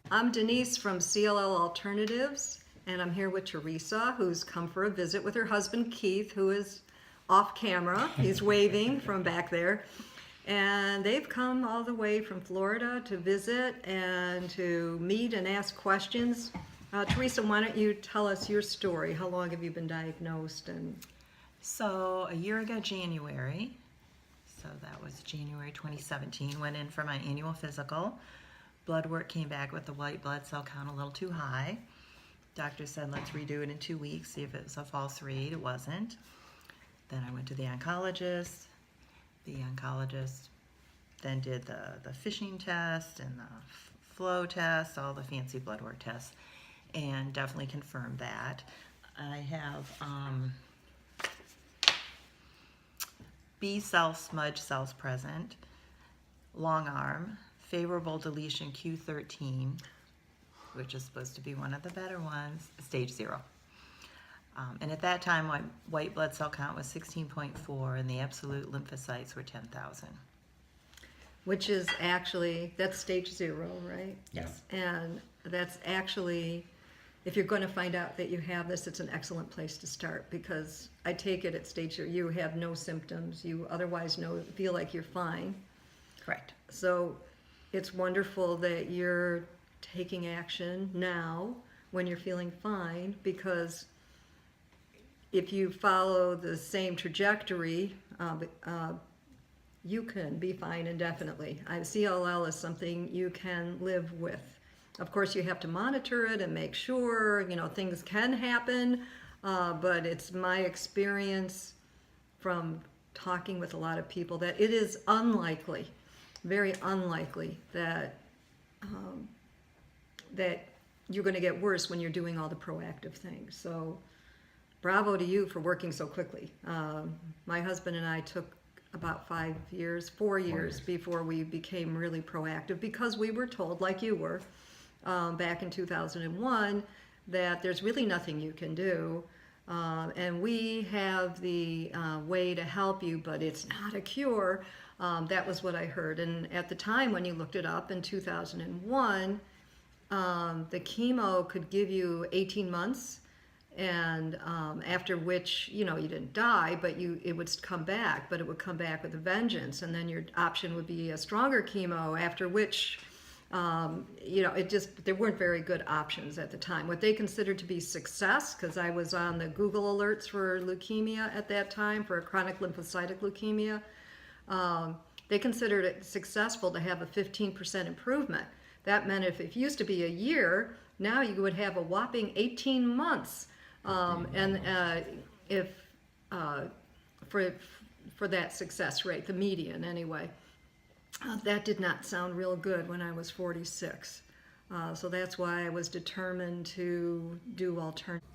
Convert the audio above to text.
I'm Denise from CLL Alternatives, and I'm here with Teresa, who's come for a visit with her husband Keith, who is off camera. He's waving from back there. And they've come all the way from Florida to visit and to meet and ask questions. Teresa, why don't you tell us your story? How long have you been diagnosed? So a year ago, January, so that was January 2017, went in for my annual physical. Blood work came back with the white blood cell count a little too high. Doctor said, let's redo it in 2 weeks, see if it was a false read. It wasn't. Then I went to the oncologist. The oncologist then did the fishing test and the flow test, all the fancy blood work tests, and definitely confirmed that. I have B cell smudge cells present, long arm, favorable deletion Q13, which is supposed to be one of the better ones, stage 0. And at that time, my white blood cell count was 16.4 and the absolute lymphocytes were 10,000. Which is actually, that's stage 0, right? Yes. And that's actually, if you're going to find out that you have this, it's an excellent place to start, because I take it at stage 0, you have no symptoms, you otherwise feel like you're fine. Correct. So it's wonderful that you're taking action now when you're feeling fine, because if you follow the same trajectory, you can be fine indefinitely. CLL is something you can live with. Of course, you have to monitor it and make sure, things can happen, but it's my experience from talking with a lot of people that it is unlikely, very unlikely, that you're going to get worse when you're doing all the proactive things. So bravo to you for working so quickly. My husband and I took about 4 years before we became really proactive, because we were told, like you were, back in 2001, that there's really nothing you can do, and we have the way to help you, but it's not a cure. That was what I heard. And at the time when you looked it up in 2001, the chemo could give you 18 months, and after which, you didn't die, but it would come back, but it would come back with a vengeance, and then your option would be a stronger chemo, after which, there weren't very good options at the time. What they considered to be success, because I was on the Google alerts for leukemia at that time, for chronic lymphocytic leukemia, they considered it successful to have a 15% improvement. That meant if it used to be a year, now you would have a whopping 18 months. For that success rate, the median anyway. That did not sound real good when I was 46. So that's why I was determined to do alternative.